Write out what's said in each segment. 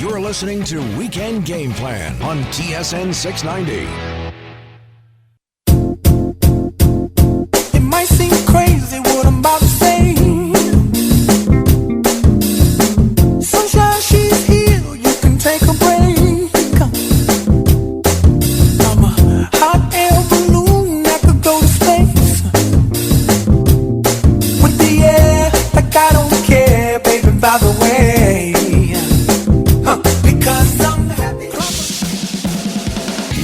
You're listening to Weekend Game Plan on TSN 690. It might seem crazy what I'm about to say. Sunshine, she's here, you can take a break. I'm a hot air balloon that could go to space. With the air, like I don't care, baby, by the way. Because I'm happy.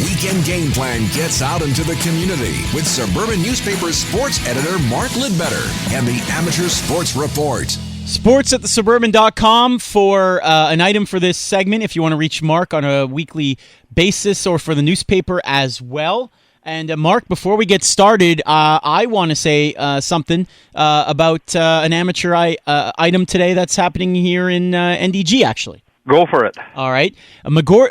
Weekend Game Plan gets out into the community with Suburban Newspaper sports editor Mark Lidbetter and the Amateur Sports Report. Sports at thesuburban.com for an item for this segment if you want to reach Mark on a weekly basis or for the newspaper as well. And Mark, before we get started, I want to say something about an amateur item today that's happening here in NDG, actually. Go for it. All right. McGill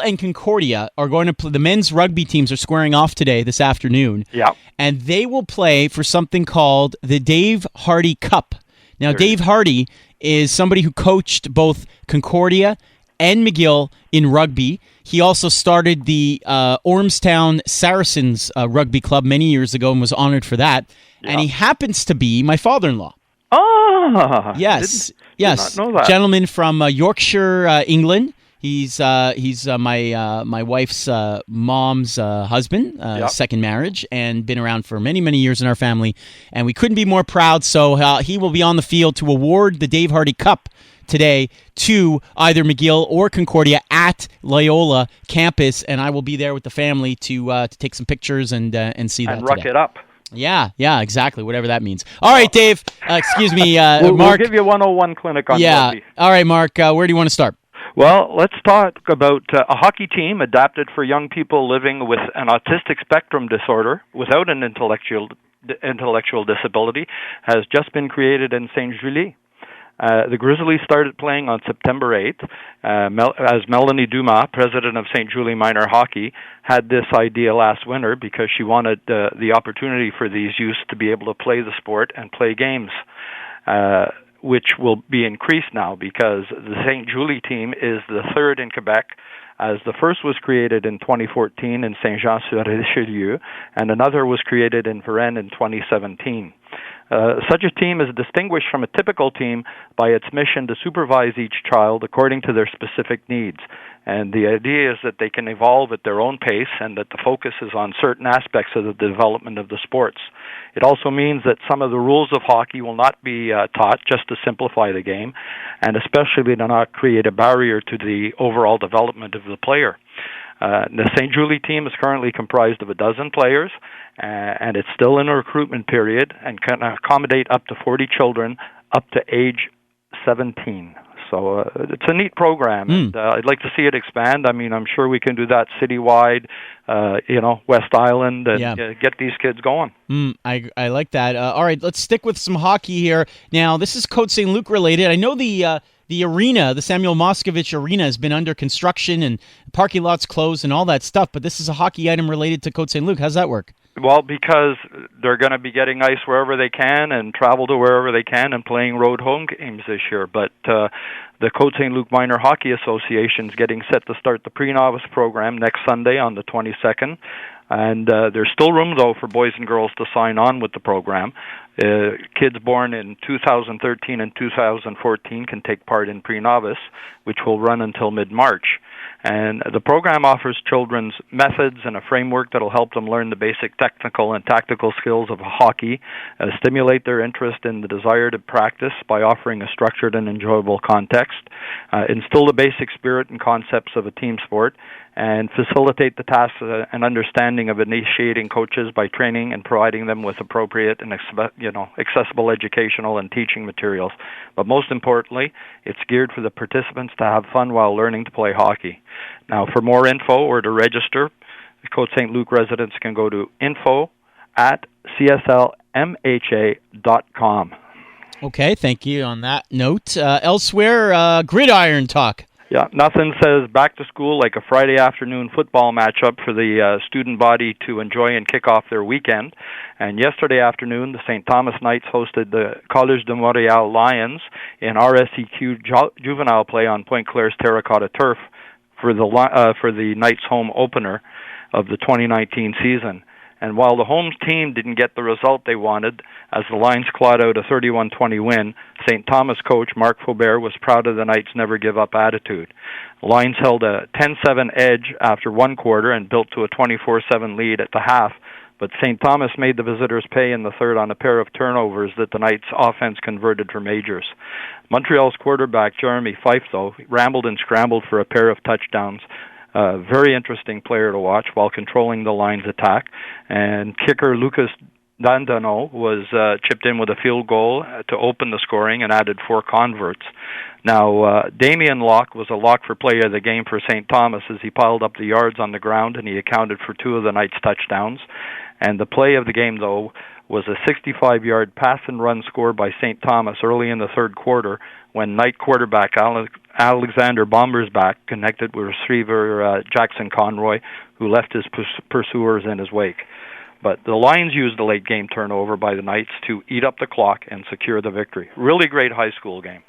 and Concordia are going to play. The men's rugby teams are squaring off today, this afternoon. Yeah. And they will play for something called the Dave Hardy Cup. Now, Dave Hardy is somebody who coached both Concordia and McGill in rugby. He also started the Ormstown Saracens rugby club many years ago and was honored for that. Yeah. And he happens to be my father-in-law. Oh, yes. Did not know that. Gentleman from Yorkshire, England. He's my wife's mom's husband, second marriage, and been around for many, many years in our family. And we couldn't be more proud. So he will be on the field to award the Dave Hardy Cup today to either McGill or Concordia at Loyola campus, and I will be there with the family to take some pictures and see that. And ruck it up. Yeah, exactly. Whatever that means. All right, Dave. Excuse me, Mark. We'll give you a 101 clinic on rugby. All right, Mark. Where do you want to start? Well, let's talk about a hockey team adapted for young people living with an autistic spectrum disorder without an intellectual disability has just been created in Saint-Julie. The Grizzlies started playing on September 8th, as Melanie Dumas, president of St. Julie Minor Hockey, had this idea last winter because she wanted the opportunity for these youths to be able to play the sport and play games, which will be increased now because the St. Julie team is the third in Quebec, as the first was created in 2014 in Saint-Jean-sur-Richelieu, and another was created in Varennes in 2017. Such a team is distinguished from a typical team by its mission to supervise each child according to their specific needs. And the idea is that they can evolve at their own pace and that the focus is on certain aspects of the development of the sports. It also means that some of the rules of hockey will not be taught just to simplify the game, and especially to not create a barrier to the overall development of the player. The St. Julie team is currently comprised of 12 players, and it's still in a recruitment period and can accommodate up to 40 children up to age 17. So it's a neat program, and I'd like to see it expand. I mean, I'm sure we can do that citywide, West Island, and get these kids going. I like that. All right, let's stick with some hockey here. Now, this is Côte St. Luc related. I know the arena, the Samuel Moscovich Arena, has been under construction and parking lots closed and all that stuff, but this is a hockey item related to Côte St. Luc. How's that work? Well, because they're going to be getting ice wherever they can and travel to wherever they can and playing road home games this year. But the Côte St. Luc Minor Hockey Association is getting set to start the pre-novice program next Sunday on the 22nd. And there's still room, though, for boys and girls to sign on with the program. Kids born in 2013 and 2014 can take part in pre-novice, which will run until mid-March. And the program offers children's methods and a framework that will help them learn the basic technical and tactical skills of hockey, stimulate their interest in the desire to practice by offering a structured and enjoyable context, instill the basic spirit and concepts of a team sport, and facilitate the task and understanding of initiating coaches by training and providing them with appropriate and accessible educational and teaching materials. But most importantly, it's geared for the participants to have fun while learning to play hockey. Now, for more info or to register, the Côte St. Luc residents can go to info@cslmha.com. Okay, thank you on that note. Elsewhere, gridiron talk. Yeah, nothing says back to school like a Friday afternoon football matchup for the student body to enjoy and kick off their weekend. And yesterday afternoon, the St. Thomas Knights hosted the Collège de Montréal Lions in RSEQ juvenile play on Pointe Claire's terracotta turf for the Knights home opener of the 2019 season. And while the home team didn't get the result they wanted, as the Lions clawed out a 31-20 win, St. Thomas coach Marc Faubert was proud of the Knights' never-give-up attitude. The Lions held a 10-7 edge after one quarter and built to a 24-7 lead at the half, but St. Thomas made the visitors pay in the third on a pair of turnovers that the Knights' offense converted for majors. Montreal's quarterback, Jeremy Fife, though, rambled and scrambled for a pair of touchdowns. Very interesting player to watch while controlling the Lions' attack. And kicker Lucas Dandano was chipped in with a field goal to open the scoring and added 4 converts. Now, Damien Locke was a lock for play of the game for St. Thomas as he piled up the yards on the ground, and he accounted for 2 of the Knights' touchdowns. And the play of the game, though, was a 65-yard pass and run score by St. Thomas early in the third quarter when Knight quarterback Alexander Bombersbach connected with receiver Jackson Conroy, who left his pursuers in his wake. But the Lions used the late-game turnover by the Knights to eat up the clock and secure the victory. Really great high school game.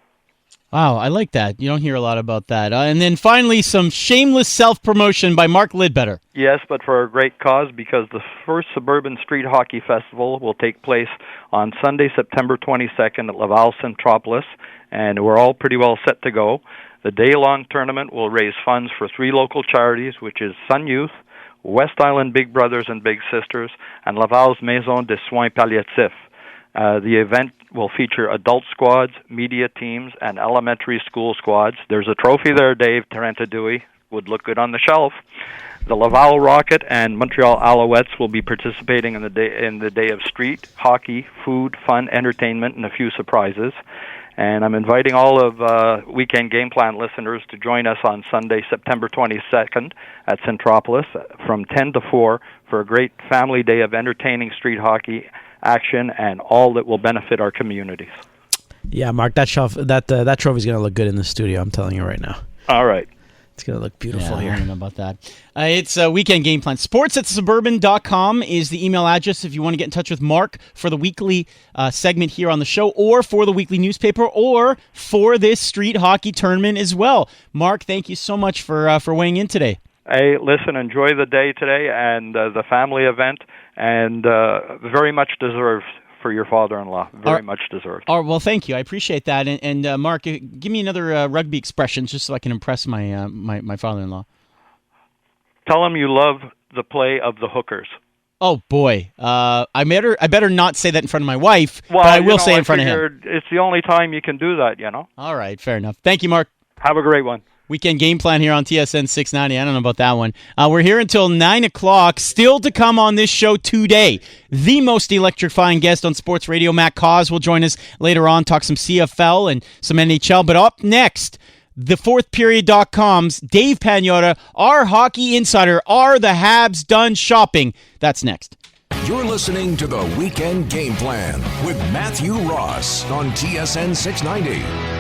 Wow, I like that. You don't hear a lot about that. And then finally, some shameless self-promotion by Mark Lidbetter. Yes, but for a great cause, because the first Suburban Street Hockey Festival will take place on Sunday, September 22nd at Laval Centropolis, and we're all pretty well set to go. The day-long tournament will raise funds for 3 local charities, which is Sun Youth, West Island Big Brothers and Big Sisters, and Laval's Maison de Soins Palliatifs. The event will feature adult squads, media teams, and elementary school squads. There's a trophy there, Dave Tarantadui. Would look good on the shelf. The Laval Rocket and Montreal Alouettes will be participating in the day of street hockey, food, fun, entertainment, and a few surprises. And I'm inviting all of Weekend Game Plan listeners to join us on Sunday, September 22nd at Centropolis from 10 to 4 for a great family day of entertaining street hockey action and all that will benefit our communities. Yeah, Mark, that trophy's going to look good in the studio, I'm telling you right now. All right. It's going to look beautiful here. I don't know about that. It's Weekend Game Plan. sports@suburban.com is the email address if you want to get in touch with Mark for the weekly segment here on the show, or for the weekly newspaper, or for this street hockey tournament as well. Mark, thank you so much for weighing in today. Hey, listen, enjoy the day today and the family event, and very much deserved for your father-in-law. Very much deserved. Oh, well, thank you. I appreciate that. And Mark, give me another rugby expression just so I can impress my my father-in-law. Tell him you love the play of the hookers. Oh, boy. I better not say that in front of my wife, but I will say in front of him. It's the only time you can do that, All right, fair enough. Thank you, Mark. Have a great one. Weekend Game Plan here on TSN 690. I don't know about that one. We're here until 9 o'clock. Still to come on this show today. The most electrifying guest on sports radio, Matt Cause, will join us later on, talk some CFL and some NHL. But up next, thefourthperiod.com's Dave Pagnotta, our hockey insider. Are the Habs done shopping? That's next. You're listening to the Weekend Game Plan with Matthew Ross on TSN 690.